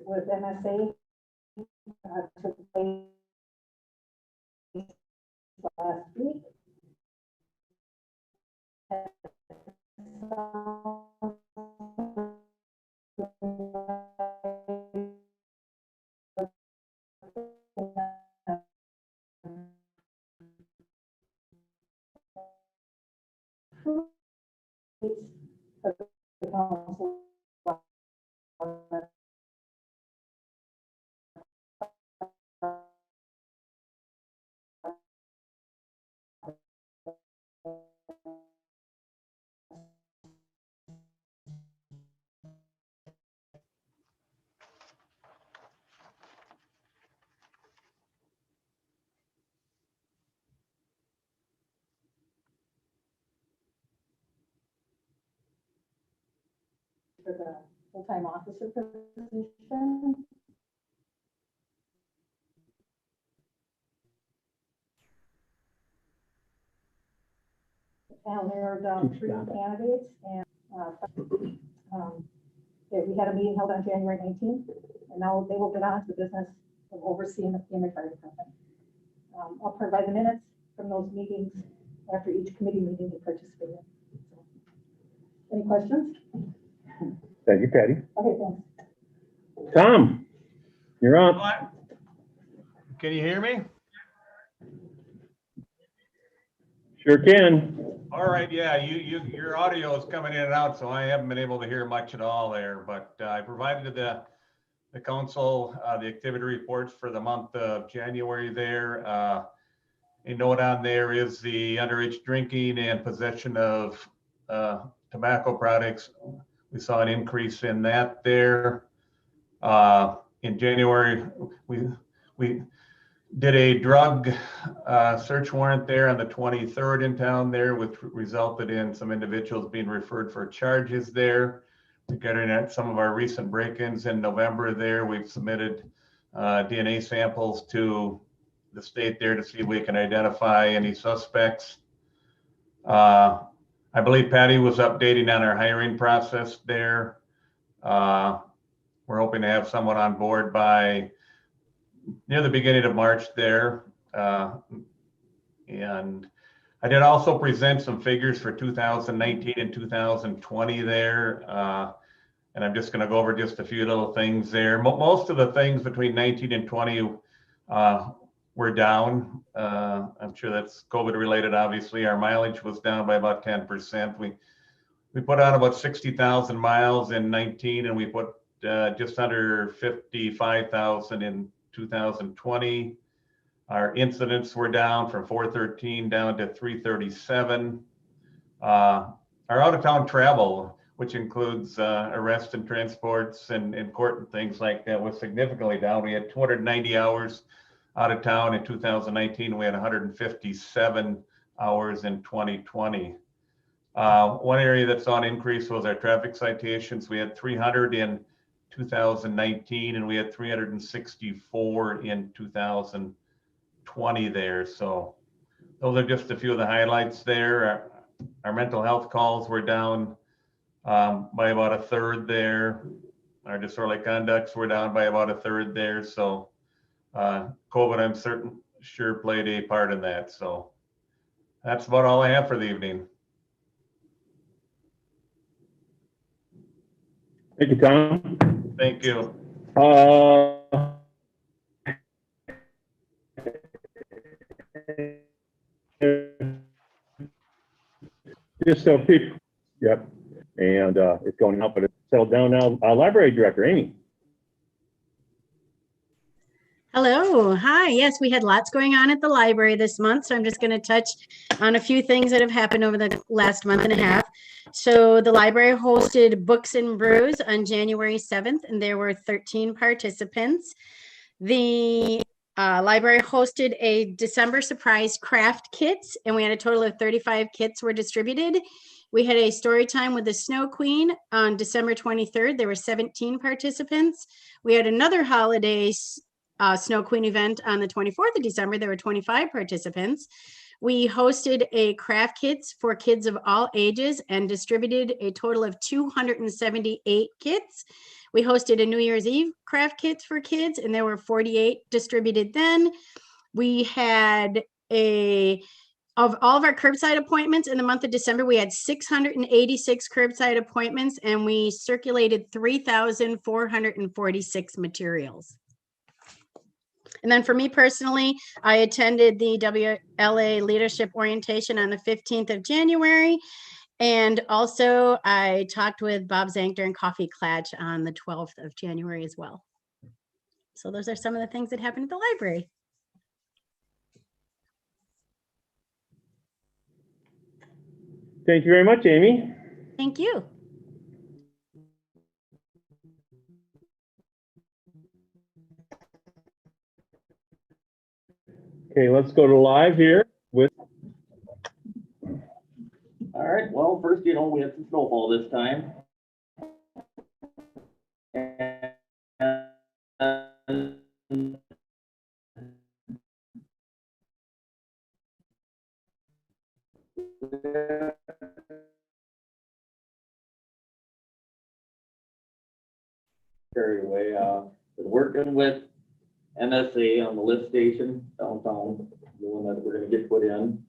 with MSA took place last week. For the full-time officer position. And there are 3 candidates, and we had a meeting held on January 19th, and now they will get on to the business of overseeing the Cambridge Fire Department. I'll provide the minutes from those meetings after each committee meeting they participate in. So, any questions? Thank you, Patty. Okay, thanks. Tom, you're up. Can you hear me? Sure can. All right, yeah, your audio is coming in and out, so I haven't been able to hear much at all there, but I provided the council the activity reports for the month of January there. A note on there is the underage drinking and possession of tobacco products. We saw an increase in that there. In January, we did a drug search warrant there on the 23rd in town there, which resulted in some individuals being referred for charges there. Regarding at some of our recent break-ins in November there, we've submitted DNA samples to the state there to see if we can identify any suspects. I believe Patty was updating on our hiring process there. We're hoping to have someone on board by near the beginning of March there. And I did also present some figures for 2019 and 2020 there. And I'm just going to go over just a few little things there. Most of the things between 19 and 20 were down. I'm sure that's COVID related, obviously. Our mileage was down by about 10%. We put out about 60,000 miles in 19, and we put just under 55,000 in 2020. Our incidents were down from 413 down to 337. Our out-of-town travel, which includes arrests and transports and court and things like that, was significantly down. We had 290 hours out of town in 2019. We had 157 hours in 2020. One area that's on increase was our traffic citations. We had 300 in 2019, and we had 364 in 2020 there. So those are just a few of the highlights there. Our mental health calls were down by about a third there. Our disorderly conducts were down by about a third there. So COVID, I'm sure played a part in that. So that's about all I have for the evening. Thank you, Tom. Thank you. Just so people, yep. And it's going up, but it's settled down now. Library Director, Amy. Hello. Hi. Yes, we had lots going on at the library this month, so I'm just going to touch on a few things that have happened over the last month and a half. So the library hosted Books and Brews on January 7th, and there were 13 participants. The library hosted a December surprise craft kits, and we had a total of 35 kits were distributed. We had a story time with the Snow Queen on December 23rd. There were 17 participants. We had another holiday Snow Queen event on the 24th of December. There were 25 participants. We hosted a craft kits for kids of all ages and distributed a total of 278 kits. We hosted a New Year's Eve craft kits for kids, and there were 48 distributed then. We had of all of our curbside appointments in the month of December, we had 686 curbside appointments, and we circulated 3,446 materials. And then for me personally, I attended the WLA Leadership Orientation on the 15th of January. And also I talked with Bob Zank during Coffee Klatch on the 12th of January as well. So those are some of the things that happened at the library. Thank you very much, Amy. Thank you. Okay, let's go to live here with. All right, well, first, we had some snowfall this time. And carried away, been working with MSA on the lift station downtown, the one that we're gonna get put in.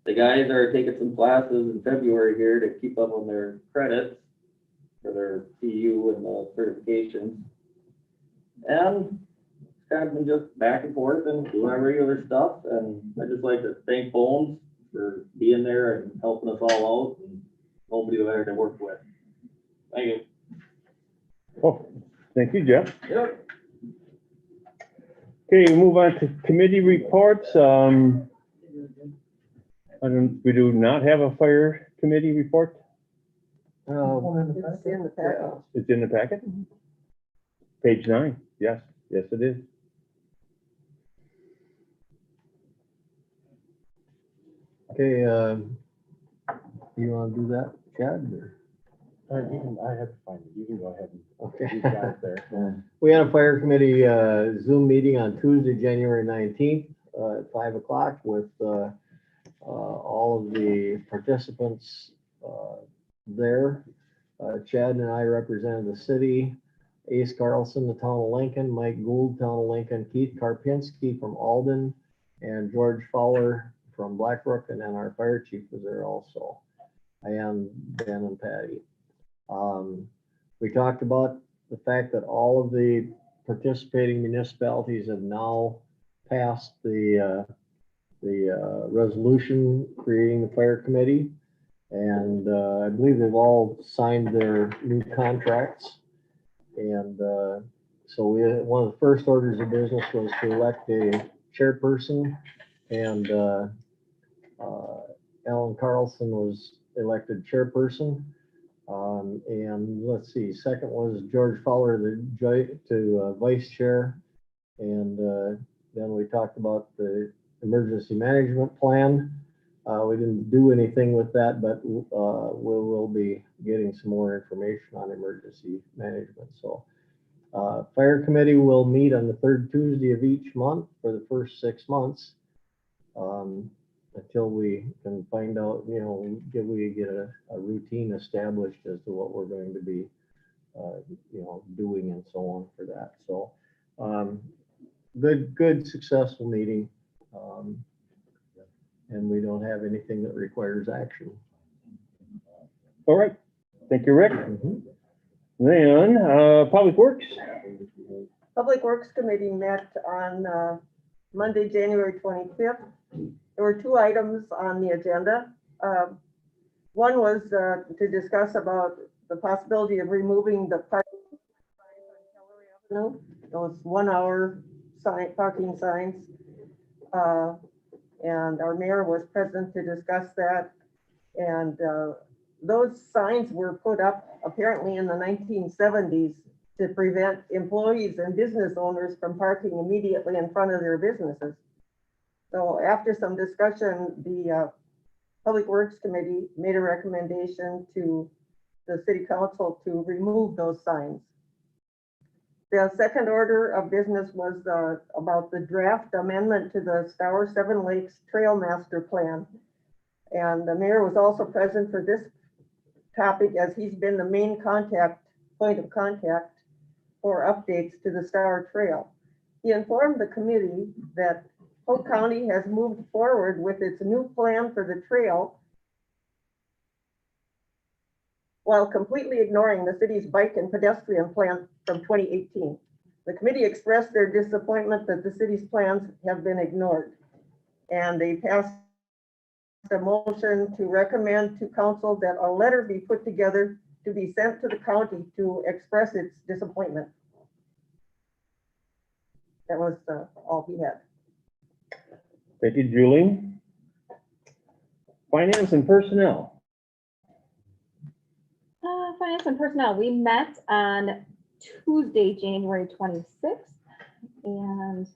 The guys are taking some classes in February here to keep up on their credits for their CU and the certifications. And it's kind of been just back and forth and doing our regular stuff. And I'd just like to thank Bones for being there and helping us all out, and nobody better to work with. Thank you. Oh, thank you, Jeff. Yep. Okay, we move on to committee reports. We do not have a fire committee report. It's in the packet. It's in the packet. Page 9. Yes, yes, it is. Okay, you wanna do that, Chad, or? I have to find it. You can go ahead and Okay. you've got it there. We had a fire committee Zoom meeting on Tuesday, January 19th at 5 o'clock with all of the participants there. Chad and I represented the city, Ace Carlson, the town of Lincoln, Mike Gould, town of Lincoln, Keith Karpinski from Alden, and George Fowler from Blackbrook, and then our fire chief was there also, and Ben and Patty. We talked about the fact that all of the participating municipalities have now passed the resolution creating the fire committee. And I believe they've all signed their new contracts. And so one of the first orders of business was to elect a chairperson, and Alan Carlson was elected chairperson. And let's see, second was George Fowler to vice chair. And then we talked about the emergency management plan. We didn't do anything with that, but we will be getting some more information on emergency management. So fire committee will meet on the third Tuesday of each month for the first 6 months. Until we can find out, we get a routine established as to what we're going to be, doing and so on for that. So good, successful meeting. And we don't have anything that requires action. All right. Thank you, Rick. Then, Public Works. Public Works Committee met on Monday, January 25th. There were 2 items on the agenda. One was to discuss about the possibility of removing the parking signs on Keller Avenue, those 1-hour parking signs. And our mayor was present to discuss that. And those signs were put up apparently in the 1970s to prevent employees and business owners from parking immediately in front of their businesses. So after some discussion, the Public Works Committee made a recommendation to the City Council to remove those signs. The second order of business was about the draft amendment to the Stour Seven Lakes Trail Master Plan. And the mayor was also present for this topic as he's been the main point of contact for updates to the Stour Trail. He informed the committee that Polk County has moved forward with its new plan for the trail while completely ignoring the city's bike and pedestrian plan from 2018. The committee expressed their disappointment that the city's plans have been ignored. And they passed a motion to recommend to council that a letter be put together to be sent to the county to express its disappointment. That was all he had. Thank you, Julie. Finance and personnel. Finance and personnel, we met on Tuesday, January 26th, and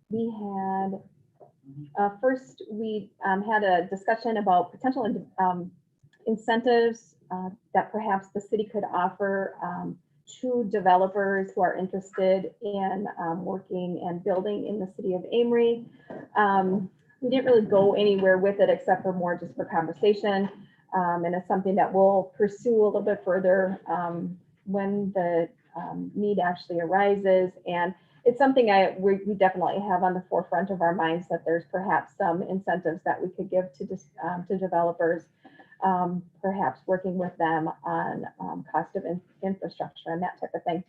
we had, first we had a discussion about potential incentives that perhaps the city could offer to developers who are interested in working and building in the city of Amory. We didn't really go anywhere with it except for more just for conversation. And it's something that we'll pursue a little bit further when the need actually arises. And it's something we definitely have on the forefront of our minds, that there's perhaps some incentives that we could give to developers, perhaps working with them on cost of infrastructure and that type of thing.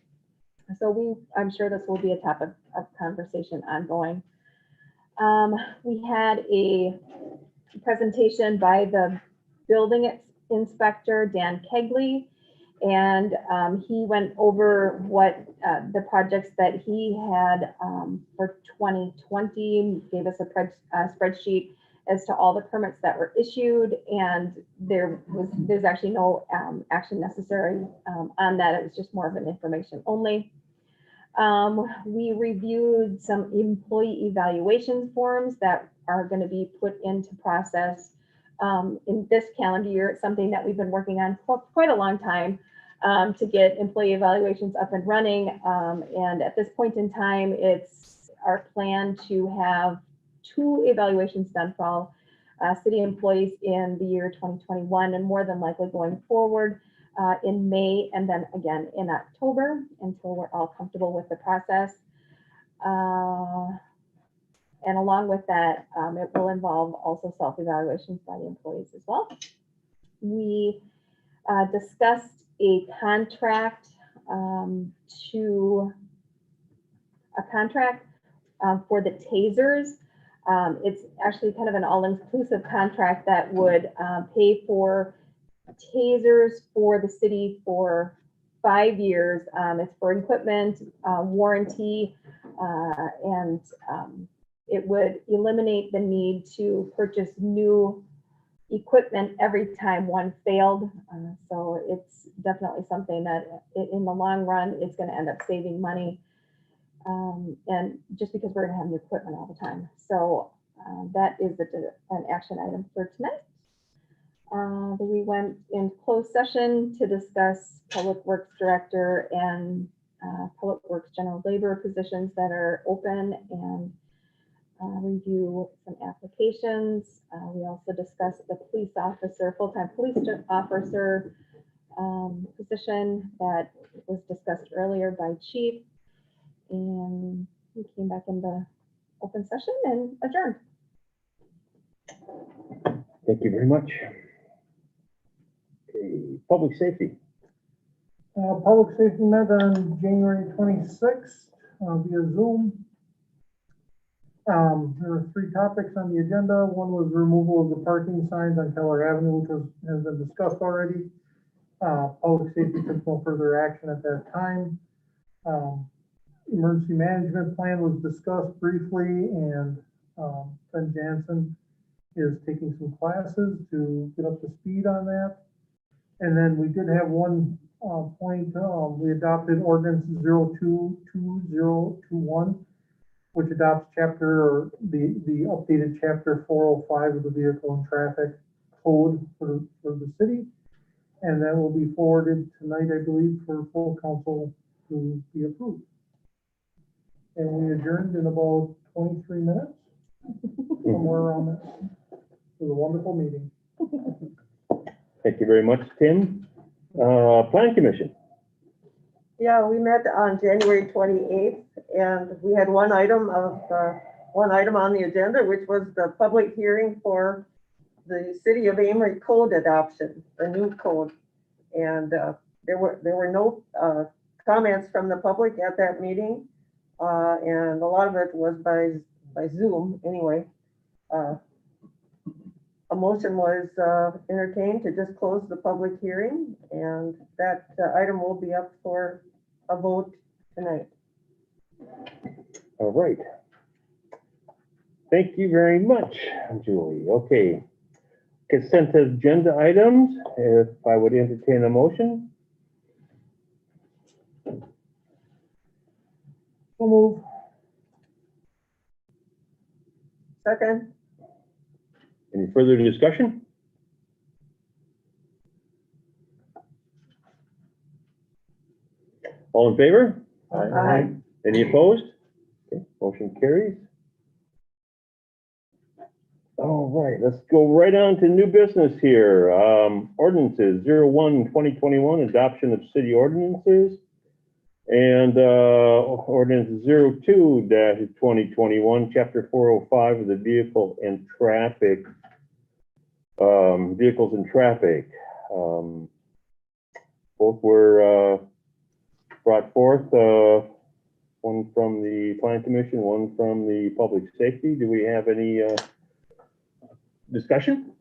So I'm sure this will be a topic of conversation ongoing. We had a presentation by the building inspector, Dan Kegley, and he went over what the projects that he had for 2020, gave us a spreadsheet as to all the permits that were issued, and there's actually no action necessary on that. It was just more of an information only. We reviewed some employee evaluation forms that are going to be put into process in this calendar year. It's something that we've been working on for quite a long time to get employee evaluations up and running. And at this point in time, it's our plan to have 2 evaluations done for all city employees in the year 2021, and more than likely going forward in May, and then again in October, until we're all comfortable with the process. And along with that, it will involve also self-evaluations by the employees as well. We discussed a contract for the tasers. It's actually kind of an all-inclusive contract that would pay for tasers for the city for 5 years. It's for equipment, warranty, and it would eliminate the need to purchase new equipment every time one failed. So it's definitely something that in the long run, it's going to end up saving money. And just because we're going to have new equipment all the time. So that is an action item for tonight. We went in closed session to discuss Public Works Director and Public Works General Labor positions that are open, and review some applications. We also discussed the police officer, full-time police officer position that was discussed earlier by Chief. And we came back into open session and adjourned. Thank you very much. Okay, public safety. Public safety met on January 26th via Zoom. There were 3 topics on the agenda. One was removal of the parking signs on Keller Avenue, which has been discussed already. Public safety took no further action at that time. Emergency management plan was discussed briefly, and Ben Jansen is taking some classes to get up to speed on that. And then we did have one point. We adopted ordinance 022021, which adopts the updated chapter 405 of the Vehicle and Traffic Code for the city. And that will be forwarded tonight, I believe, for full council to be approved. And we adjourned in about 23 minutes, somewhere around that. It was a wonderful meeting. Thank you very much, Tim. Plan Commission. Yeah, we met on January 28th, and we had one item on the agenda, which was the public hearing for the City of Amory code adoption, the new code. And there were no comments from the public at that meeting, and a lot of it was by Zoom anyway. A motion was entertained to just close the public hearing, and that item will be up for a vote tonight. All right. Thank you very much, Julie. Okay. Consent agenda items, if I would entertain a motion. So move. Second? Any further discussion? All in favor? Aye. Any opposed? Okay, motion carries. All right, let's go right on to new business here. Ordinances 01-2021, adoption of city ordinances. And ordinance 02-2021, chapter 405 of the vehicles and traffic. Both were brought forth, one from the Plan Commission, one from the Public Safety. Do we have any discussion?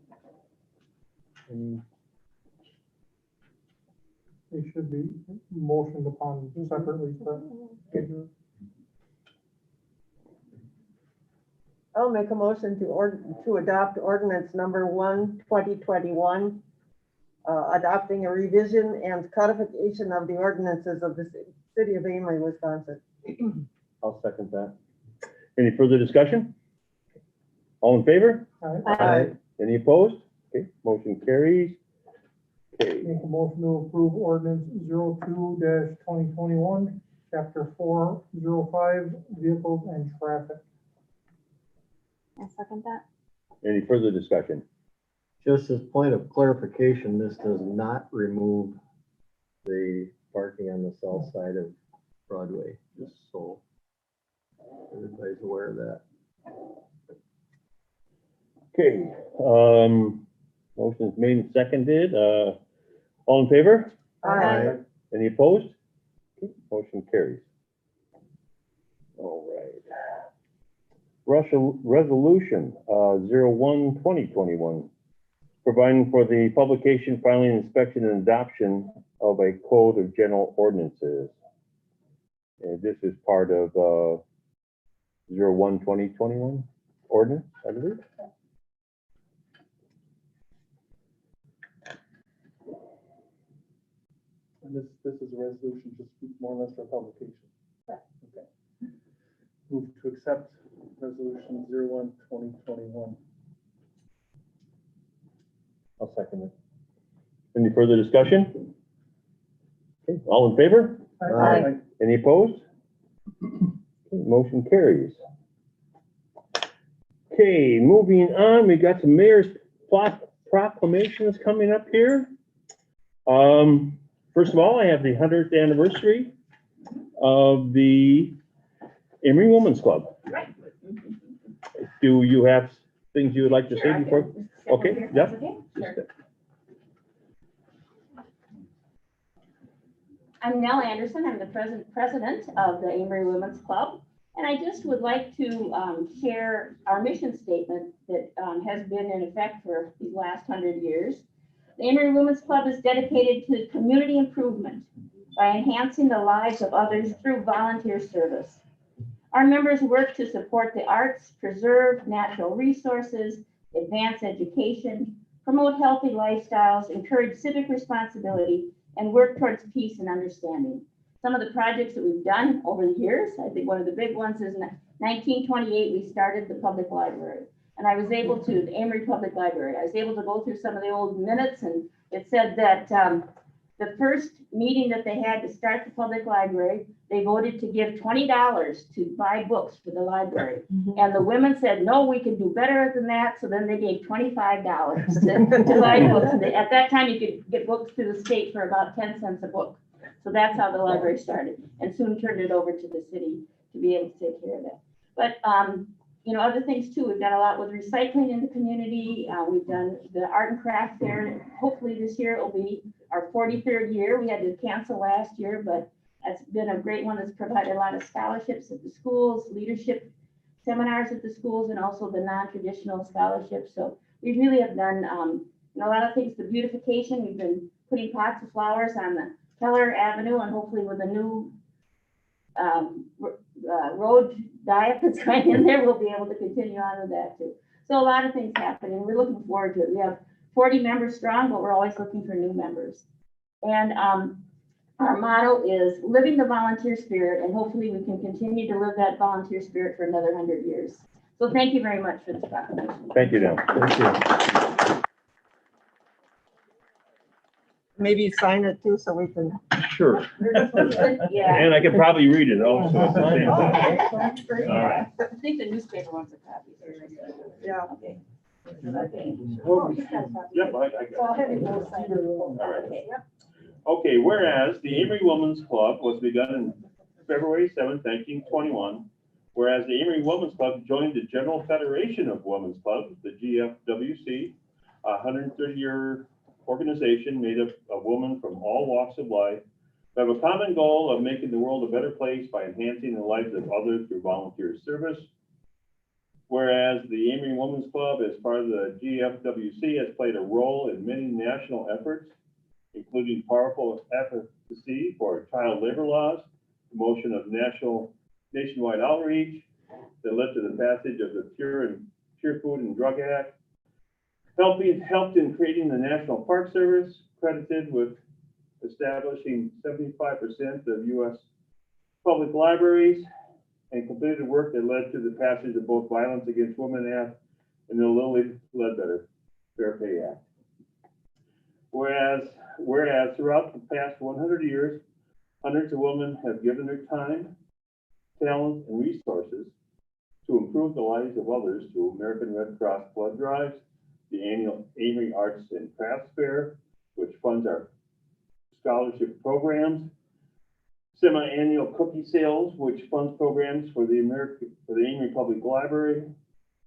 They should be motioned upon separately. I'll make a motion to adopt ordinance number 1/2021, adopting a revision and codification of the ordinances of the City of Amory, Wisconsin. I'll second that. Any further discussion? All in favor? Aye. Any opposed? Okay, motion carries. Okay, Make a motion to approve ordinance 02-2021, chapter 405, vehicles and traffic. I'll second that. any further discussion? Just as point of clarification, this does not remove the parking on the south side of Broadway, just so everybody's aware of that. Okay, motion's made and seconded. All in favor? Aye. Any opposed? Okay, motion carries. All right. Resolution 01-2021, providing for the publication, filing, inspection, and adoption of a code of general ordinances. And this is part of 01-2021 ordinance, I believe. And this is a resolution just more or less for publication. Okay. Move to accept resolution 01-2021. I'll second it. Any further discussion? Okay, all in favor? Aye. Any opposed? Okay, motion carries. Okay, moving on, we got some mayor's proclamations coming up here. First of all, I have the 100th anniversary of the Amory Women's Club. Do you have things you would like to say before? Okay, yep. I'm Nell Anderson. I'm the president of the Amory Women's Club. And I just would like to share our mission statement that has been in effect for these last 100 years. The Amory Women's Club is dedicated to community improvement by enhancing the lives of others through volunteer service. Our members work to support the arts, preserve natural resources, advance education, promote healthy lifestyles, encourage civic responsibility, and work towards peace and understanding. Some of the projects that we've done over the years, I think one of the big ones is in 1928, we started the public library. And I was able to, the Amory Public Library, I was able to go through some of the old minutes, and it said that the first meeting that they had to start the public library, they voted to give $20 to buy books for the library. And the women said, no, we can do better than that. So then they gave $25 to buy books. And at that time, you could get books through the state for about 10 cents a book. So that's how the library started, and soon turned it over to the city to be able to take care of that. But, you know, other things too, we've done a lot with recycling in the community. We've done the art and craft fair. Hopefully this year it will be our 43rd year. We had to cancel last year, but it's been a great one that's provided a lot of scholarships at the schools, leadership seminars at the schools, and also the non-traditional scholarships. So we really have done you know, a lot of things. The beautification, we've been putting pots of flowers on the Keller Avenue, and hopefully with a new road diet that's going in there, we'll be able to continue on with that too. So a lot of things happening. We're looking forward to it. We have 40 members strong, but we're always looking for new members. And our motto is living the volunteer spirit, and hopefully we can continue to live that volunteer spirit for another 100 years. So thank you very much for this proclamation. Thank you, Dan. Thank you. Maybe sign it too, so we can. Sure. Yeah. And I can probably read it also at the same time. Okay. All right. I think the newspaper wants a copy. Yeah. Okay. Okay. Yep, I got it. So I'll have you both sign it. All right. Okay. Okay, whereas the Amory Women's Club was begun in February 7th, 1921, whereas the Amory Women's Club joined the General Federation of Women's Clubs, the GFWC, a 130-year organization made up of women from all walks of life who have a common goal of making the world a better place by enhancing the lives of others through volunteer service. Whereas the Amory Women's Club, as part of the GFWC, has played a role in many national efforts, including powerful advocacy for child labor laws, promotion of nationwide outreach that led to the passage of the Pure Food and Drug Act, helped in creating the National Park Service, credited with establishing 75% of U.S. public libraries, and completed work that led to the passage of both Violence Against Women Act and the Lilly Ledbetter Fair Pay Act. Whereas throughout the past 100 years, hundreds of women have given their time, talent, and resources to improve the lives of others through American Red Cross blood drives, the annual Amory Arts and Crafts Fair, which funds our scholarship programs, semi-annual cookie sales, which funds programs for the Amory Public Library,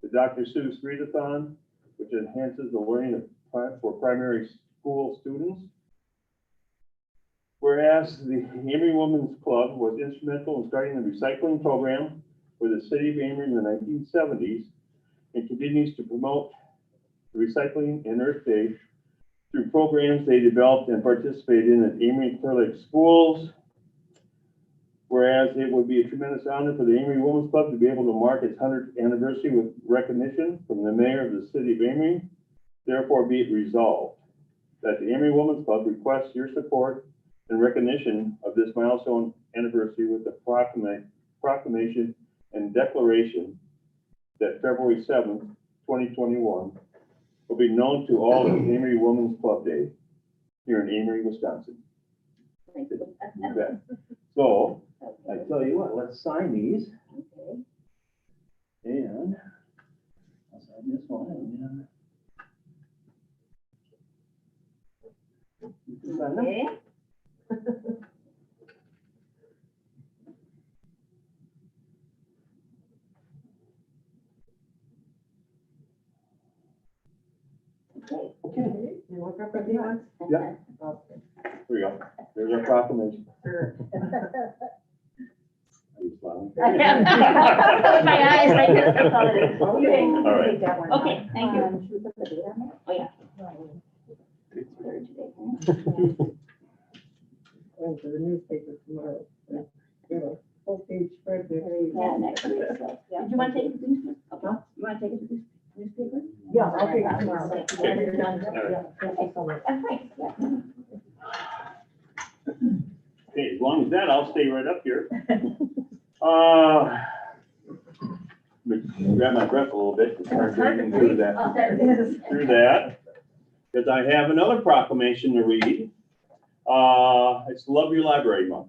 the Dr. Seuss Readathon, which enhances the learning for primary school students. Whereas the Amory Women's Club was instrumental in starting the recycling program for the city of Amory in the 1970s and continues to promote recycling and Earth Day through programs they developed and participated in at Amory and Clear Lake schools. Whereas it would be a tremendous honor for the Amory Women's Club to be able to mark its 100th anniversary with recognition from the mayor of the city of Amory. Therefore, be it resolved that the Amory Women's Club requests your support and recognition of this milestone anniversary with the proclamation and declaration that February 7th, 2021 will be known to all as Amory Women's Club Day here in Amory, Wisconsin. Thank you. You bet. So, I tell you what, let's sign these. Okay. And I'll sign this one and then. You can sign them. Okay. Okay. You look up at the one? Yeah. Here we go. There's our proclamation. Sure. Are you smiling? I am. With my eyes, I just saw it. Okay. All right. Take that one. Okay, thank you. Should we put the date on Oh, yeah. Third today. Going to the newspaper tomorrow. Full page spread there. Yeah, next week, so. Yeah. Did you want to take it to the newspaper? Okay. You want to take it to the newspaper? Yeah, I'll take it tomorrow. Okay. When you're done. All right. Yeah, thanks so much. Okay, yeah. Okay, as long as that, I'll stay right up here. Let me grab my breath a little bit and start reading through that. Oh, there it is. Because I have another proclamation to read. It's Love Your Library Month.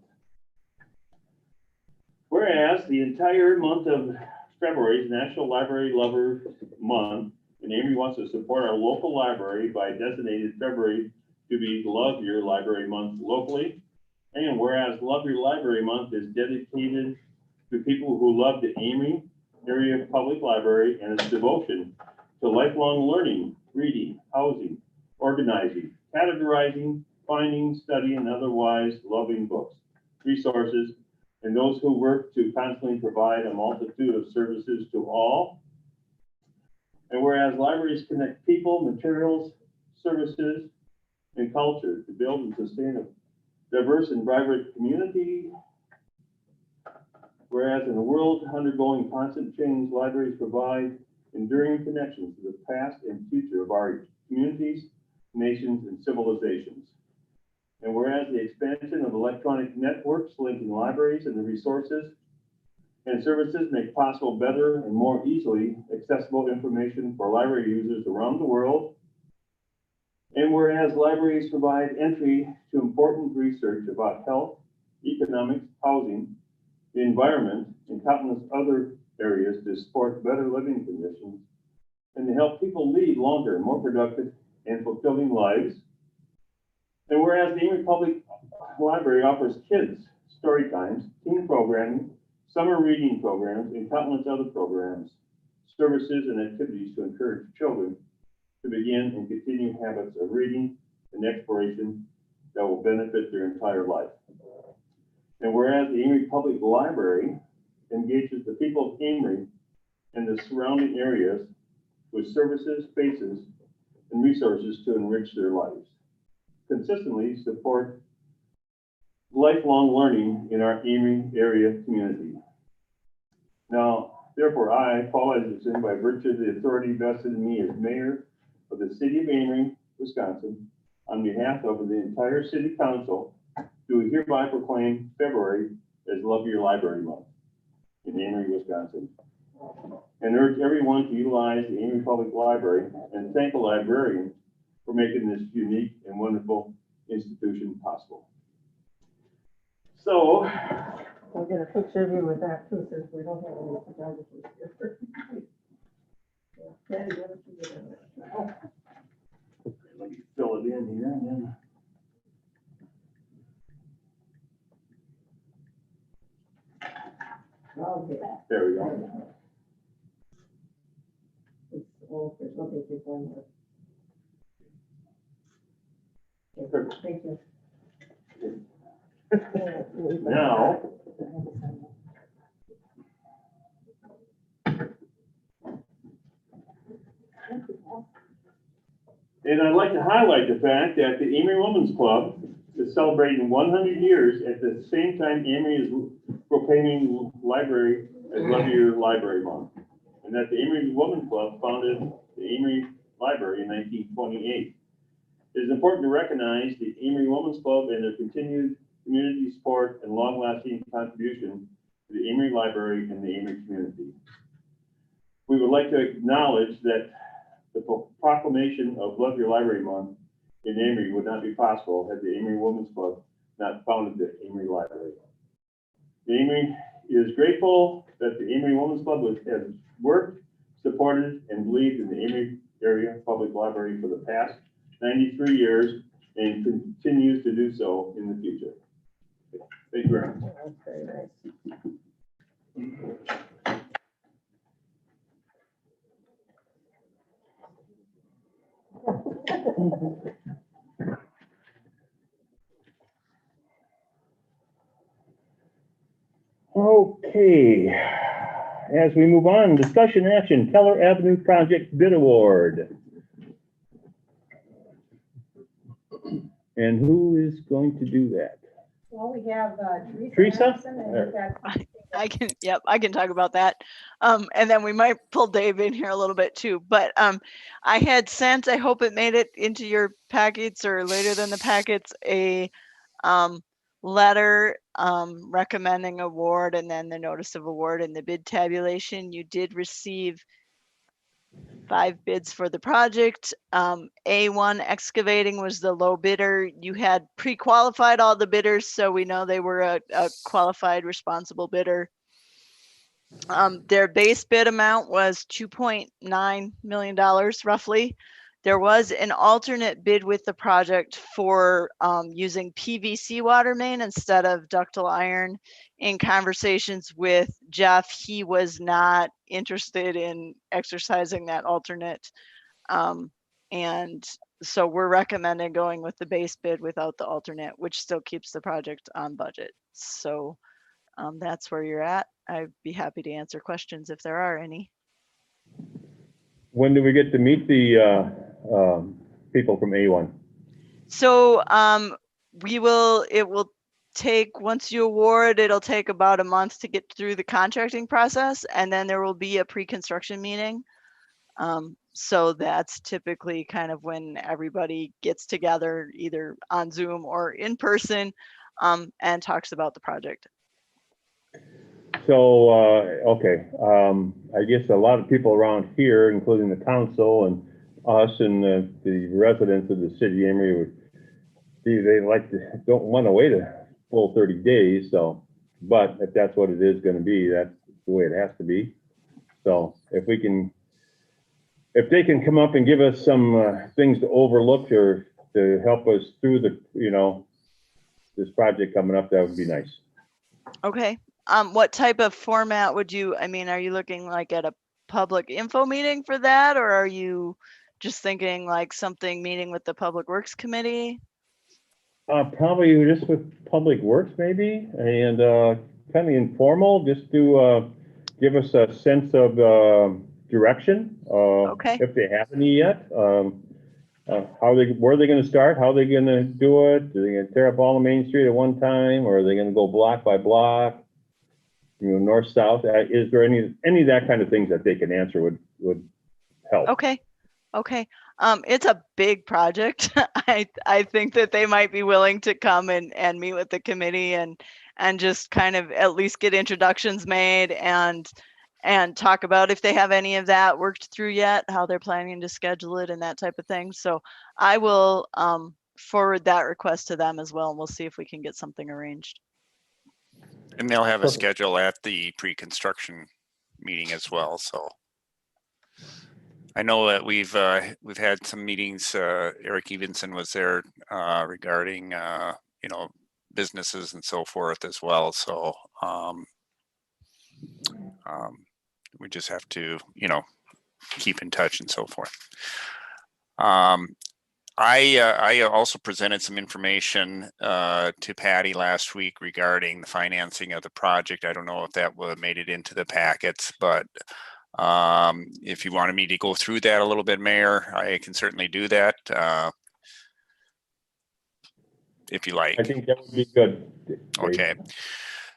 Whereas the entire month of February is National Library Lover Month, and Amory wants to support our local library by designating February to be Love Your Library Month locally. And whereas Love Your Library Month is dedicated to people who love the Amory Area Public Library and its devotion to lifelong learning, reading, housing, organizing, categorizing, finding, studying, and otherwise loving books, resources, and those who work to constantly provide a multitude of services to all. And whereas libraries connect people, materials, services, and culture to build and sustain a diverse and vibrant community. Whereas in a world undergoing constant change, libraries provide enduring connections to the past and future of our communities, nations, and civilizations. And whereas the expansion of electronic networks linking libraries and the resources and services make possible better and more easily accessible information for library users around the world. And whereas libraries provide entry to important research about health, economics, housing, the environment, and countless other areas to support better living conditions and to help people lead longer, more productive, and fulfilling lives. And whereas the Amory Public Library offers kids story times, teen programming, summer reading programs, and countless other programs, services, and activities to encourage children to begin and continue habits of reading and exploration that will benefit their entire life. And whereas the Amory Public Library engages the people of Amory and the surrounding areas with services, spaces, and resources to enrich their lives, consistently support lifelong learning in our Amory area community. Now, therefore, I, Paul Isaacson, by virtue of the authority vested in me as mayor of the city of Amory, Wisconsin, on behalf of the entire city council, do hereby proclaim February as Love Your Library Month in Amory, Wisconsin, and urge everyone to utilize the Amory Public Library and thank the librarian for making this unique and wonderful institution possible. So, We'll get a picture of you with that too, since we don't have any photographers here. Yeah, Patty, what did you do? let me fill it in here and then. Okay. There we go. It's all, there's nothing to find there. Perfect. Thank you. Now, and I'd like to highlight the fact that the Amory Women's Club is celebrating 100 years at the same time Amory is proclaiming library as Love Your Library Month, and that the Amory Women's Club founded the Amory Library in 1928. It is important to recognize the Amory Women's Club and their continued community support and long-lasting contribution to the Amory Library and the Amory community. We would like to acknowledge that the proclamation of Love Your Library Month in Amory would not be possible had the Amory Women's Club not founded the Amory Library. The Amory is grateful that the Amory Women's Club has worked, supported, and believed in the Amory Area Public Library for the past 93 years and continues to do so in the future. Thank you very much. That's very nice. Okay, as we move on, discussion action, Keller Avenue Project Bid Award. And who is going to do that? Well, we have Teresa. Teresa? Anderson, and we've got- I can talk about that. And then we might pull Dave in here a little bit too, but I had sent, I hope it made it into your packets or later than the packets, a letter recommending award and then the notice of award and the bid tabulation. You did receive 5 bids for the project. A1 Excavating was the low bidder. You had pre-qualified all the bidders, so we know they were a qualified, responsible bidder. Their base bid amount was $2.9 million roughly. There was an alternate bid with the project for using PVC water main instead of ductile iron. In conversations with Jeff, he was not interested in exercising that alternate. And so we're recommending going with the base bid without the alternate, which still keeps the project on budget. So that's where you're at. I'd be happy to answer questions if there are any. When do we get to meet the people from A1? So it will take, once you award, it'll take about a month to get through the contracting process, and then there will be a pre-construction meeting. So that's typically kind of when everybody gets together, either on Zoom or in person, and talks about the project. So, okay, I guess a lot of people around here, including the council and us and the residents of the city of Amory, don't want to wait a full 30 days. So, but if that's what it is going to be, that's the way it has to be. So if they can come up and give us some things to overlook or to help us through this project coming up, that would be nice. Okay. What type of format would you, are you looking like at a public info meeting for that, or are you just thinking like something meeting with the Public Works Committee? Probably just with Public Works maybe, and kind of informal, just to give us a sense of direction. Okay. If they have any yet, where are they going to start? How are they going to do it? Are they going to tear up all of Main Street at one time, or are they going to go block by block? North, south. Is there any of that kind of things that they can answer would help? Okay. It's a big project. I think that they might be willing to come and meet with the committee and just kind of at least get introductions made and talk about if they have any of that worked through yet, how they're planning to schedule it and that type of thing. So I will forward that request to them as well, and we'll see if we can get something arranged. And they'll have a schedule at the pre-construction meeting as well. So I know that we've had some meetings. Eric Evenson was there regarding businesses and so forth as well. So we just have to keep in touch and so forth. I also presented some information to Patty last week regarding the financing of the project. I don't know if that would have made it into the packets, but if you wanted me to go through that a little bit, Mayor, I can certainly do that if you like. I think that would be good. Okay.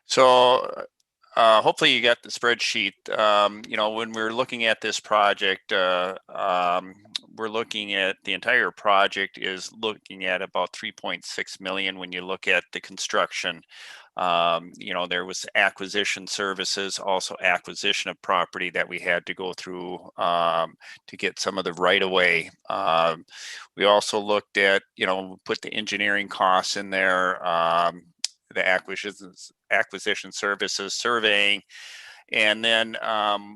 So hopefully you got the spreadsheet. When we're looking at this project, we're looking at the entire project is looking at about 3.6 million when you look at the construction. There was acquisition services, also acquisition of property that we had to go through to get some of the right of way. We also looked at, put the engineering costs in there, the acquisition services, surveying, and then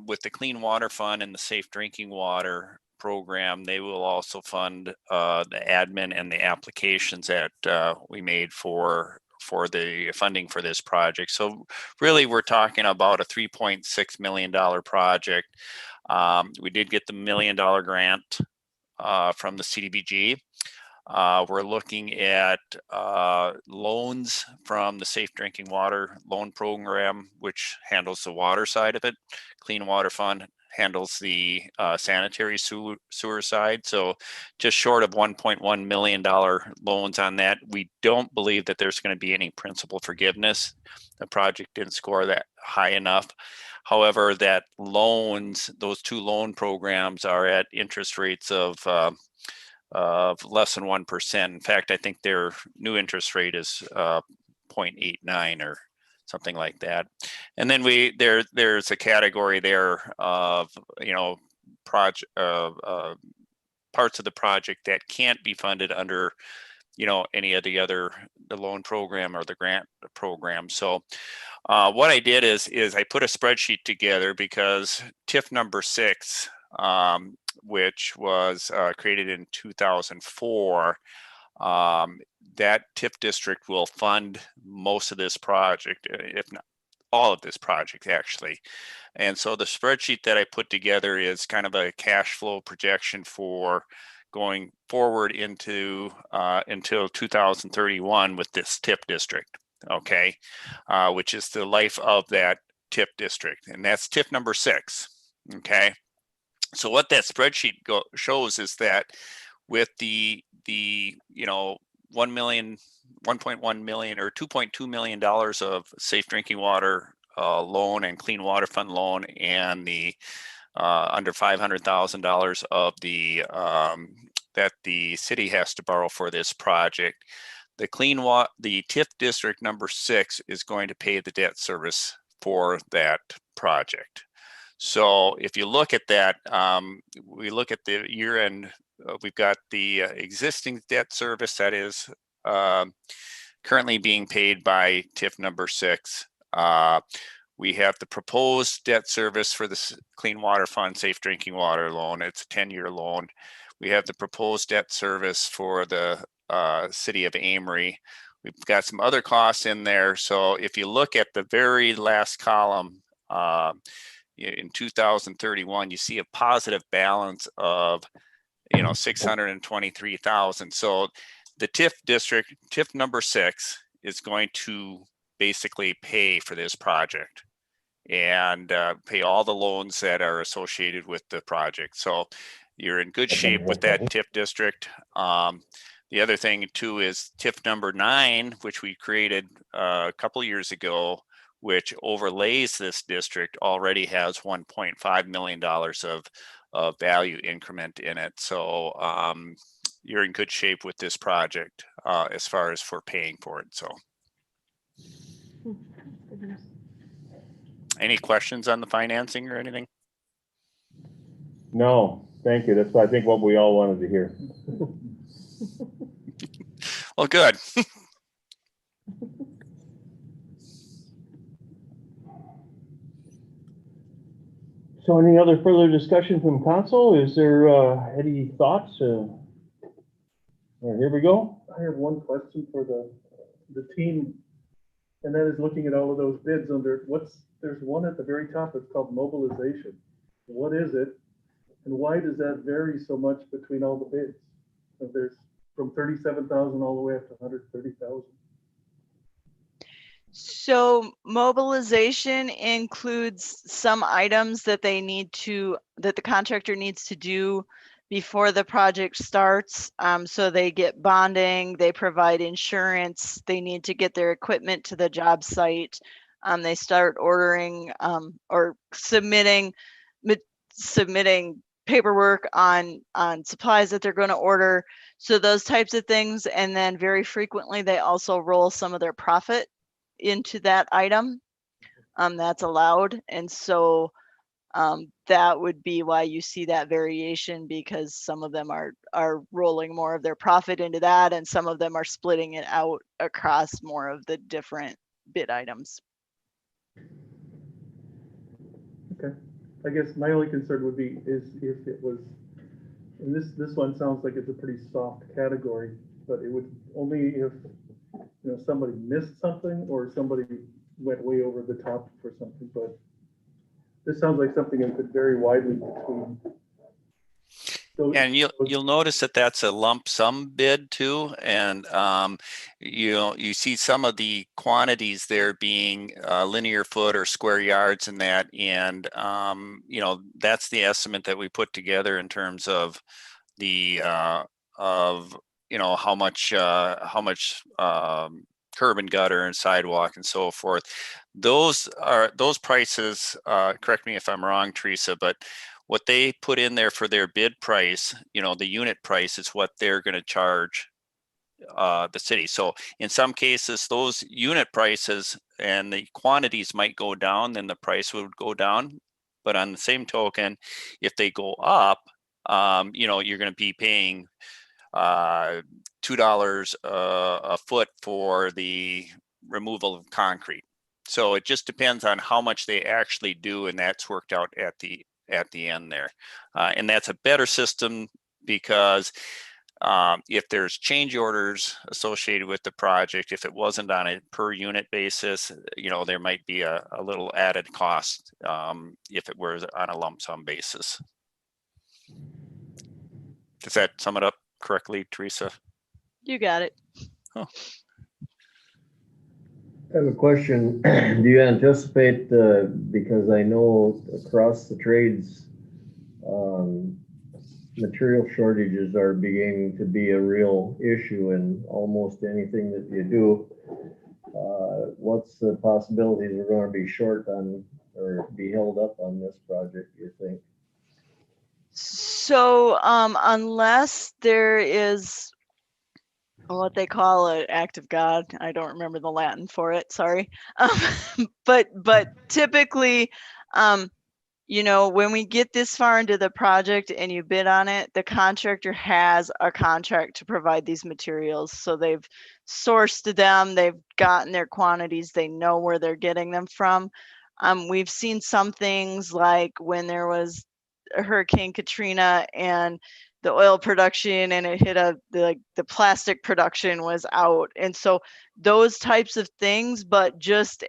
with the Clean Water Fund and the Safe Drinking Water program, they will also fund the admin and the applications that we made for the funding for this project. So really we're talking about a $3.6 million project. We did get the $1 million grant from the CDBG. We're looking at loans from the Safe Drinking Water Loan Program, which handles the water side of it. Clean Water Fund handles the sanitary sewer side. So just short of $1.1 million loans on that. We don't believe that there's going to be any principal forgiveness. The project didn't score that high enough. However, that loans, those two loan programs are at interest rates of less than 1%. In fact, I think their new interest rate is 0.89 or something like that. And then there's a category there of project parts of the project that can't be funded under, any of the loan program or the grant program. So what I did is I put a spreadsheet together because TIF number 6, which was created in 2004, that TIF district will fund most of this project, if not all of this project actually. And so the spreadsheet that I put together is kind of a cash flow projection for going forward into until 2031 with this TIF district, okay, which is the life of that TIF district, and that's TIF number 6, okay. So what that spreadsheet shows is that with the 1.1 million or $2.2 million of safe drinking water loan and clean water fund loan, and the under $500,000 of the that the city has to borrow for this project, the TIF district number 6 is going to pay the debt service for that project. So if you look at that, we look at the year end, we've got the existing debt service that is currently being paid by TIF number 6. We have the proposed debt service for the Clean Water Fund Safe Drinking Water loan. It's a 10-year loan. We have the proposed debt service for the city of Amory. We've got some other costs in there. So if you look at the very last column, in 2031, you see a positive balance of, $623,000. So the TIF district, TIF number 6, is going to basically pay for this project and pay all the loans that are associated with the project. So you're in good shape with that TIF district. The other thing too is TIF number 9, which we created a couple years ago, which overlays this district, already has $1.5 million of value increment in it. So you're in good shape with this project as far as for paying for it. So any questions on the financing or anything? No, thank you. That's I think what we all wanted to hear. Well, good. So any other further discussion from council? Is there any thoughts? Here we go. I have one question for the team, and that is looking at all of those bids under there's one at the very top that's called mobilization. What is it, and why does that vary so much between all the bids? If there's from 37,000 all the way up to 130,000. So mobilization includes some items that that the contractor needs to do before the project starts. So they get bonding, they provide insurance, they need to get their equipment to the job site. They start ordering or submitting paperwork on supplies that they're going to order. So those types of things. And then very frequently, they also roll some of their profit into that item. That's allowed. And so that would be why you see that variation, because some of them are rolling more of their profit into that, and some of them are splitting it out across more of the different bid items. Okay, I guess my only concern would be is if it was, and this one sounds like it's a pretty soft category, but it would only if somebody missed something or somebody went way over the top for something. But this sounds like something that could vary widely between. So, and you'll notice that that's a lump sum bid too, and you see some of the quantities there being linear foot or square yards and that, and that's the estimate that we put together in terms of the how much curb and gutter and sidewalk and so forth. Those prices. Correct me if I'm wrong, Teresa, but what they put in there for their bid price, the unit price, is what they're going to charge the city. So in some cases, those unit prices and the quantities might go down, then the price would go down. But on the same token, if they go up, you know, you're going to be paying $2 a foot for the removal of concrete. So it just depends on how much they actually do, and that's worked out at the end there. And that's a better system because if there's change orders associated with the project, if it wasn't on a per unit basis, you know, there might be a little added cost if it were on a lump sum basis. Does that sum it up correctly, Teresa? You got it. Oh. I have a question. Do you anticipate, because I know across the trades, material shortages are beginning to be a real issue in almost anything that you do. What's the possibilities we're going to be short on or be held up on this project, do you think? So unless there is what they call an act of God, I don't remember the Latin for it, sorry. But typically, you know, when we get this far into the project and you bid on it, the contractor has a contract to provide these materials. So they've sourced them, they've gotten their quantities, they know where they're getting them from. We've seen some things like when there was Hurricane Katrina and the oil production and it hit the plastic production was out. And so those types of things, but just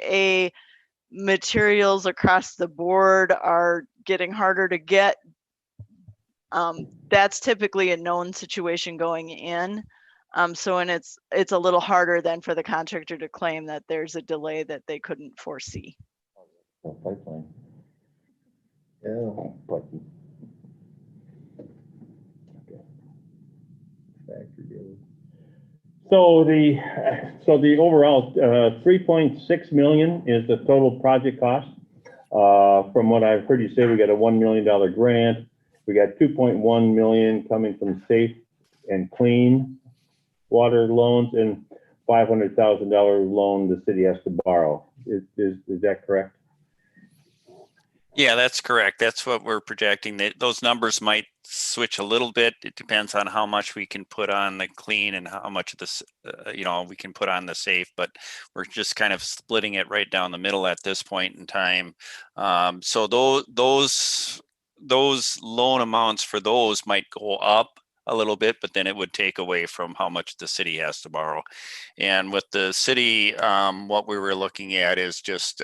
materials across the board are getting harder to get. That's typically a known situation going in. So and it's a little harder than for the contractor to claim that there's a delay that they couldn't foresee. Pipeline. Yeah. Pipeline. Factor deal. So the overall 3.6 million is the total project cost. From what I've heard you say, we got a $1 million grant. We got 2.1 million coming from safe and clean water loans and $500,000 loan the city has to borrow. Is that correct? Yeah, that's correct. That's what we're projecting. Those numbers might switch a little bit. It depends on how much we can put on the clean and how much of this, you know, we can put on the safe, but we're just kind of splitting it right down the middle at this point in time. So those loan amounts for those might go up a little bit, but then it would take away from how much the city has to borrow. And with the city, what we were looking at is just,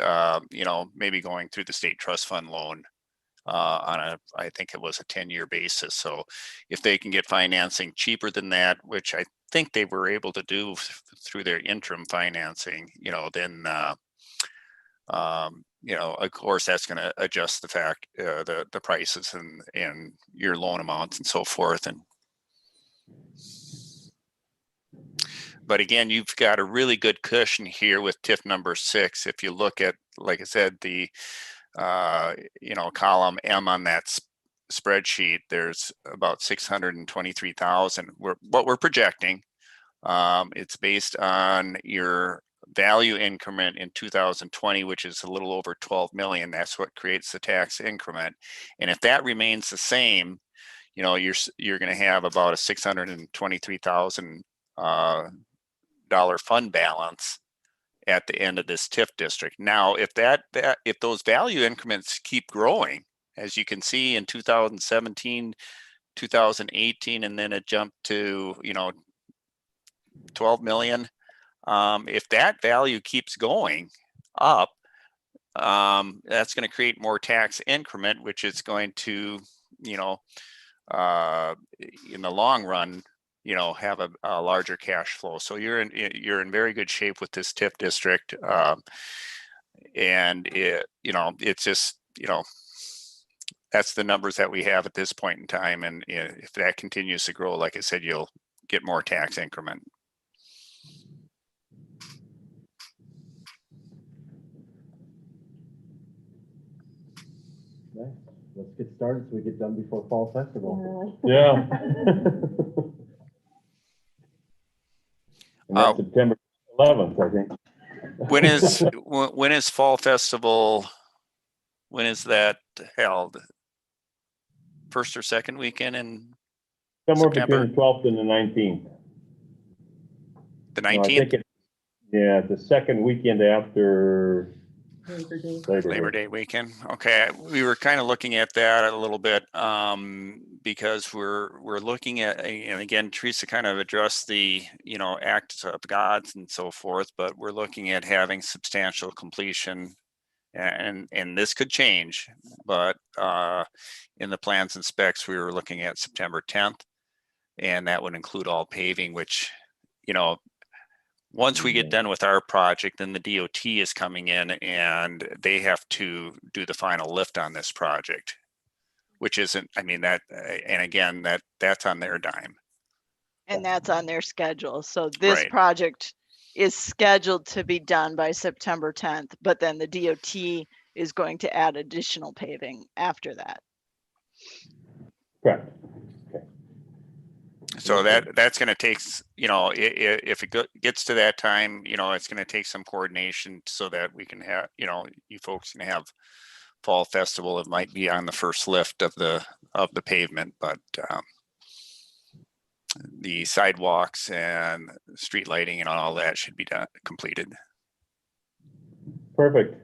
you know, maybe going through the state trust fund loan on I think it was a 10-year basis. So if they can get financing cheaper than that, which I think they were able to do through their interim financing, you know, then, you know, of course, that's going to adjust the prices and your loan amounts and so forth. But again, you've got a really good cushion here with TIF number 6. If you look at, like I said, the you know, column M on that spreadsheet, there's about 623,000. What we're projecting, it's based on your value increment in 2020, which is a little over 12 million. That's what creates the tax increment. And if that remains the same, you know, you're going to have about a $623,000 dollar fund balance at the end of this TIF district. Now, if those value increments keep growing, as you can see in 2017, 2018, and then it jumped to, you know, 12 million. If that value keeps going up, that's going to create more tax increment, which is going to, you know, in the long run, you know, have a larger cash flow. So you're in very good shape with this TIF district. And you know, it's just, you know, that's the numbers that we have at this point in time. And if that continues to grow, like I said, you'll get more tax increment. Nice. Let's get started so we get done before Fall Festival. Yeah. And that's September 11th, I think. When is Fall Festival? When is that held? First or second weekend in Somewhere September? between the 12th and the 19th. The No, I 19th? think yeah, the second weekend after Labor Day weekend. Okay, we were kind of looking at that a little bit because we're looking at, and again, Teresa kind of addressed the, you know, acts of gods and so forth, but we're looking at having substantial completion, and this could change, but in the plans and specs, we were looking at September 10th, and that would include all paving, which, you know, once we get done with our project, then the DOT is coming in and they have to do the final lift on this project, which isn't, I mean, that, and again, that's on their dime. And that's on their schedule. So this Right. project is scheduled to be done by September 10th, but then the DOT is going to add additional paving after that. Correct. So that's going to take, you know, if it gets to that time, you know, it's going to take some coordination so that we can have, you know, you folks can have fall festival. It might be on the first lift of the pavement, but the sidewalks and street lighting and all that should be done, completed. Perfect.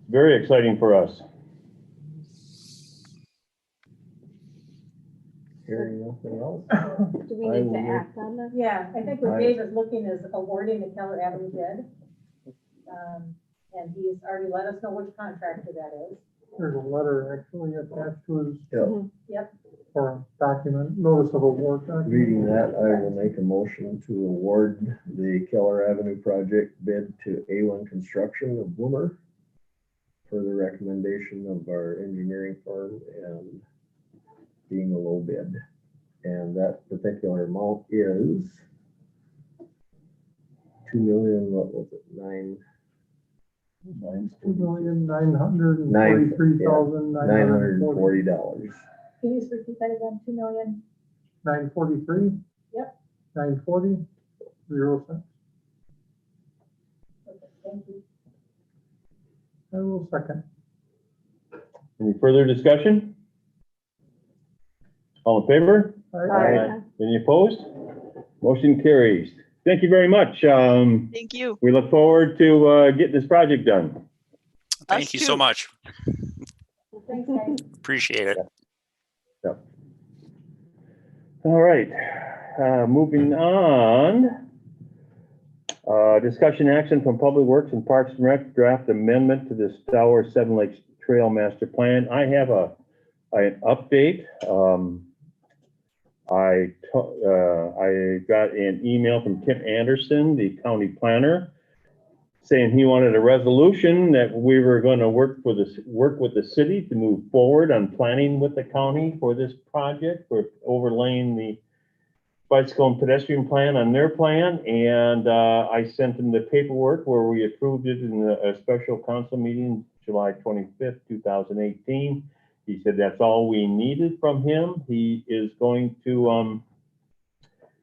Very exciting for us. Hearing nothing else? Do we need to act on this? Yeah, I think what Dave is looking is awarding the Keller Avenue bid. And he's already let us know which contractor that is. There's a letter actually attached to his, Yep. or document, notice of award document. Reading that, I will make a motion to award the Keller Avenue project bid to A1 Construction of Bloomer for the recommendation of our engineering firm and being a low bid. And that particular amount is $2,000,000, what was it, $943,940. Can you just repeat that again? 2,000,000? 943? Yep. 940, 0 cents. Okay, thank you. I will second. Any further discussion? All in favor? Aye. Any opposed? Motion carries. Thank you very much. Thank you. We look forward to getting this project done. Thank you so much. Thanks, guys. Appreciate it. Yep. All right, moving on. Discussion action from Public Works and Parks and Rec draft amendment to the Stour Seven Lakes Trail Master Plan. I have an update. I got an email from Tim Anderson, the county planner, saying he wanted a resolution that we were going to work with the city to move forward on planning with the county for this project, for overlaying the bicycle and pedestrian plan on their plan. And I sent him the paperwork where we approved it in a special council meeting, July 25th, 2018. He said that's all we needed from him. He is going to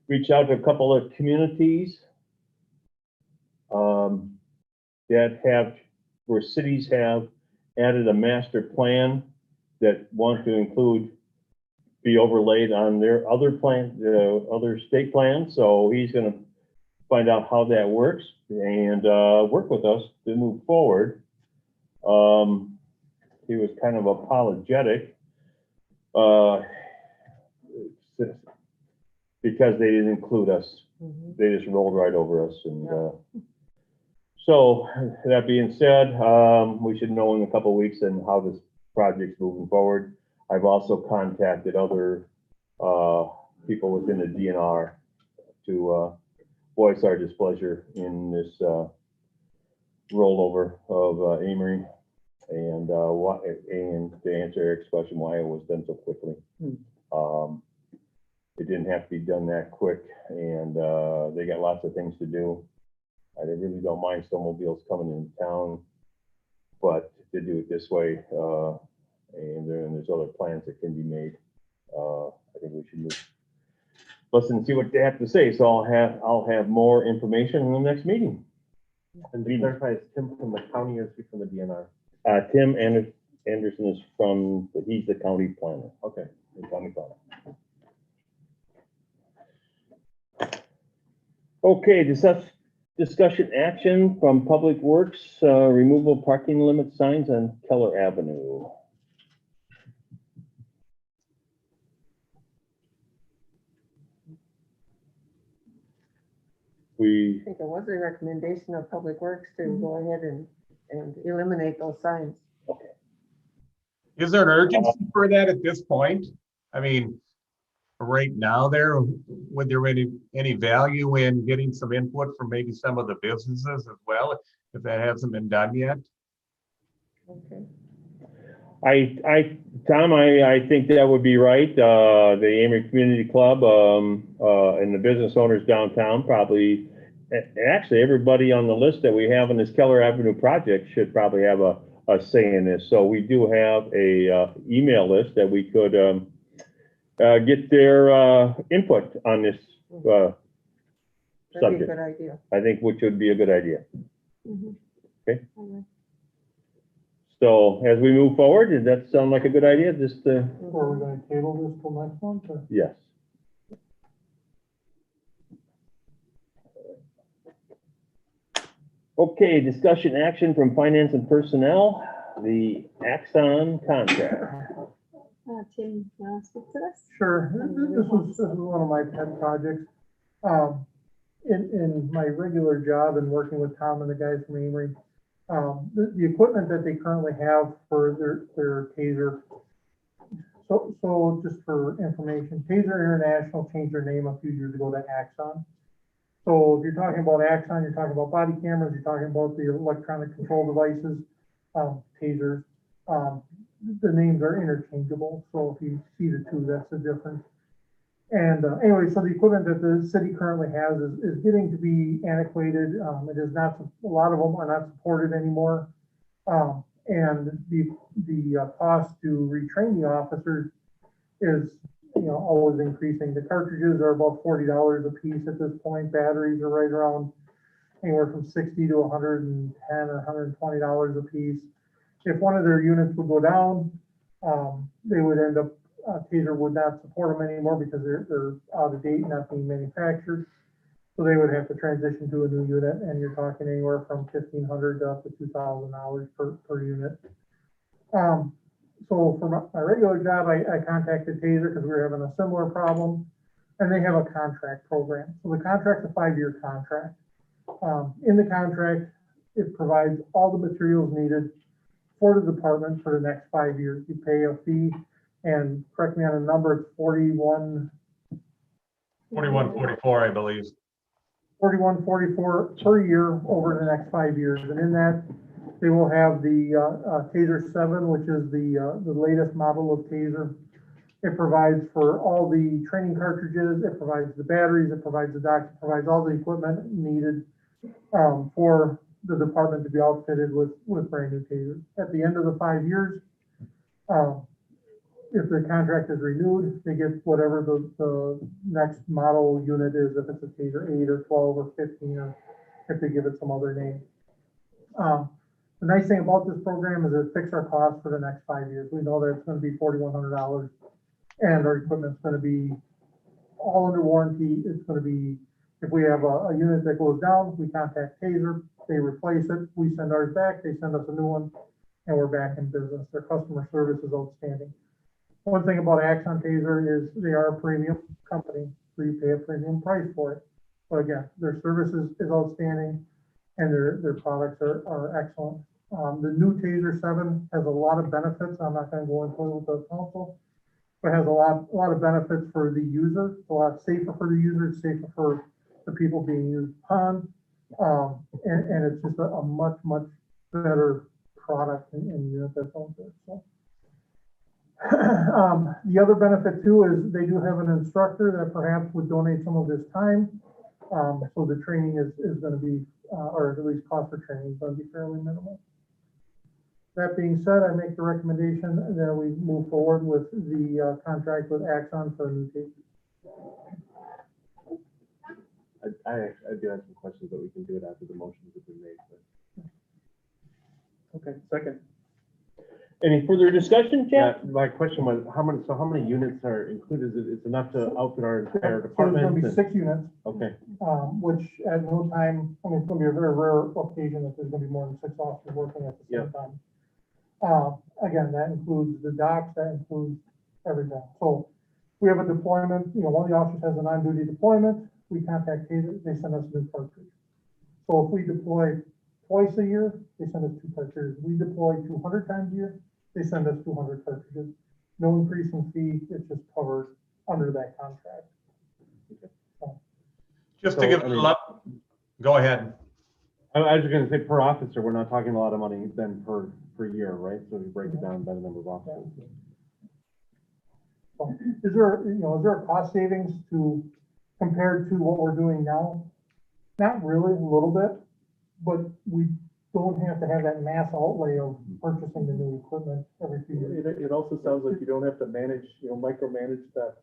reach out to a couple of communities where cities have added a master plan that want to be overlaid on their other plan, other state plans. So he's going to find out how that works and work with us to move forward. He was kind of apologetic because they didn't include us. They just rolled right over us. And so that being said, we should know in a couple of weeks and how this project's moving forward. I've also contacted other people within the DNR to voice our displeasure in this rollover of Amory. And to answer Eric's question, why it was done so quickly. It didn't have to be done that quick, and they got lots of things to do. I really don't mind snowmobiles coming into town, but to do it this way, and there's other plans that can be made. I think we should listen and see what they have to say. So I'll have more information in the next meeting. And to clarify, is Tim from the county or is he from the DNR? Tim Anderson is from, he's the county planner. Okay. The county planner. Okay, discussion action from Public Works, removal parking limit signs on Keller Avenue. I think it was a recommendation of Public Works to go ahead and eliminate those signs. Is there an urgency for that at this point? I mean, right now there, would there be any value in getting some input from maybe some of the businesses as well, if that hasn't been done yet? Okay. Tom, I think that would be right. The Amory Community Club, and the business owners downtown probably, actually everybody on the list that we have on this Keller Avenue project should probably have a say in this. So we do have a email list that we could get their input on this That'd be a subject. good idea. I think which would be a good idea. Mhm. Okay. Okay. So as we move forward, does that sound like a good idea? Just Or we're gonna table this till next month, or? yes. Okay, discussion action from finance and personnel, the Axon contract. Tim, you want to speak to this? Sure, this is one of my pet projects. In my regular job and working with Tom and the guys from Amory, the equipment that they currently have for their TASER. So just for information, TASER International changed their name a few years ago to Axon. So if you're talking about Axon, you're talking about body cameras, you're talking about the electronic control devices, TASERs. The names are interchangeable, so if you see the two, that's the difference. And anyway, so the equipment that the city currently has is getting to be antiquated. It is not, a lot of them are not supported anymore. And the cost to retrain the officers is, always increasing. The cartridges are about $40 a piece at this point. Batteries are right around anywhere from $60 to $110 or $120 a piece. If one of their units would go down, they would end up, TASER would not support them anymore because they're out of date, not being manufactured. So they would have to transition to a new unit, and you're talking anywhere from $1,500 to up to $2,000 per unit. So for my regular job, I contacted TASER because we were having a similar problem, and they have a contract program. So the contract's a 5-year contract. In the contract, it provides all the materials needed for the department for the next 5 years. You pay a fee, and correct me on the number, it's 4144, I believe. 4144 per year over the next 5 years. And in that, they will have the TASER 7, which is the latest model of TASER. It provides for all the training cartridges, it provides the batteries, it provides the docks, it provides all the equipment needed for the department to be outfitted with brand new TASERs. At the end of the 5 years, if the contract is renewed, they get whatever the next model unit is, if it's a TASER 8 or 12 or 15, or if they give it some other name. The nice thing about this program is it fixes our costs for the next 5 years. We know that it's going to be $4,100, and our equipment's going to be all under warranty. It's going to be, if we have a unit that goes down, we contact TASER, they replace it, we send ours back, they send us a new one, and we're back in business. Their customer service is outstanding. One thing about Axon TASER is they are a premium company, so you pay a premium price for it. But again, their service is outstanding, and their products are excellent. The new TASER 7 has a lot of benefits. I'm not going to go into it with the council, but has a lot of benefits for the user. It's a lot safer for the user. It's safer for the people being used upon. And it's just a much, much better product and unit that's out there. So. The other benefit too is they do have an instructor that perhaps would donate some of his time. So the training is going to be, or at least cost for training is going to be fairly minimal. That being said, I make the recommendation that we move forward with the contract with Axon for a new TASER. I do have some questions, but we can do it after the motions have been made. Okay, second. Any further discussion, Yeah, Jeff? my question was, how many units are included? It's enough to outfit our entire So there's department? gonna be and- 6 units, Okay, which at no time, I mean, it's gonna be a very rare occasion that there's gonna be more than 6 officers working at the Yeah. same time. Again, that includes the docks, that includes everything. So we have a deployment, one of the officers has an on-duty deployment, we contact TASER, they send us a new cartridge. So if we deploy twice a year, they send us 2 cartridges. We deploy 200 times a year, they send us 200 cartridges. No increase in fee, it's just covered under that contract. Just So, to give I a mean- lot, go ahead. I was just gonna say per officer, we're not talking a lot of money then per year, right? So we break it down by the number of officers. So is there a cost savings compared to what we're doing now? Not really, a little bit, but we don't have to have that mass outlay of purchasing the new equipment every few years. It also sounds like you don't have to manage, micromanage that.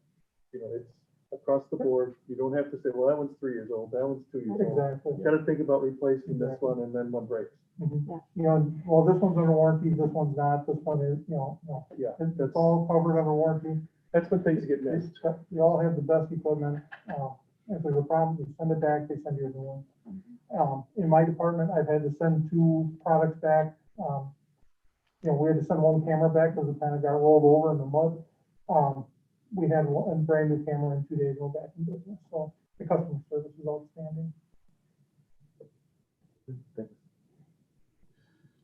It's across the board. You don't have to say, well, that one's 3 years old, that one's 2 years old. Exactly. You gotta think about replacing this one and then one breaks. Well, this one's under warranty, this one's not, this one is, Yeah, it's all covered under warranty. that's when things get missed. You all have the best equipment. If there's a problem, you send it back, they send you a new one. In my department, I've had to send 2 products back. We had to send 1 camera back because it kind of got rolled over in the mud. We had a brand new camera in 2 days, go back in business. So the customer service is outstanding.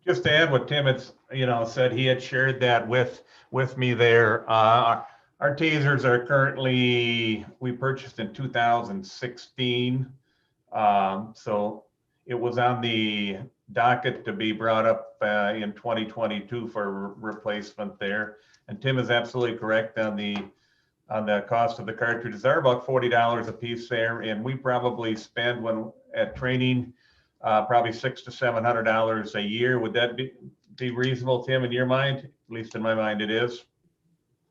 Just to add what Tim had, said, he had shared that with me there. Our tasers are currently, we purchased in 2016. So it was on the docket to be brought up in 2022 for replacement there. And Tim is absolutely correct on the cost of the cartridges. They're about $40 a piece there, and we probably spend at training probably $600 to $700 a year. Would that be reasonable, Tim, in your mind? At least in my mind, it is.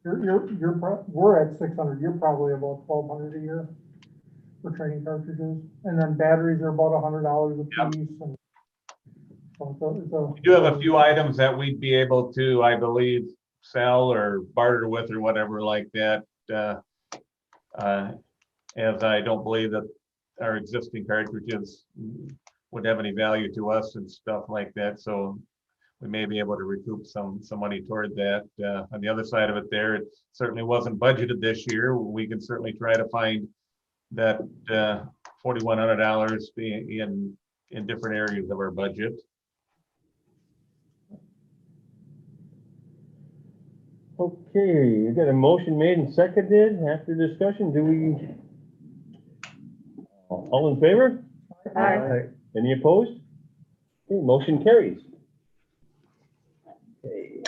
We're at 600. You're probably about 1,200 a year for training cartridges, and then batteries are about $100 a piece. And so We do have a few items that we'd be able to, I believe, sell or barter with or whatever like that. As I don't believe that our existing cartridges would have any value to us and stuff like that. So we may be able to recoup some money toward that. On the other side of it there, it certainly wasn't budgeted this year. We can certainly try to find that $4,100 in different areas of our budget. Okay, you got a motion made and seconded. After discussion, all in favor? Aye. Any opposed? Okay, motion carries. Okay.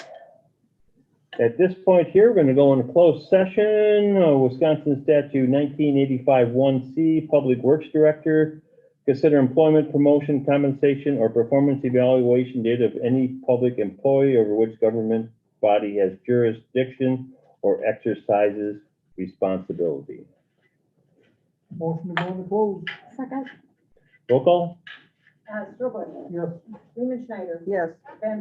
At this point here, we're going to go into closed session, Wisconsin Statute 1985-1C, Public Works Director. Consider employment, promotion, compensation, or performance evaluation data of any public employee over which government body has jurisdiction or exercises responsibility. motion to go into close. Second. Roll call? Strohbush, Yes. Freeman Schneider, Yes. Van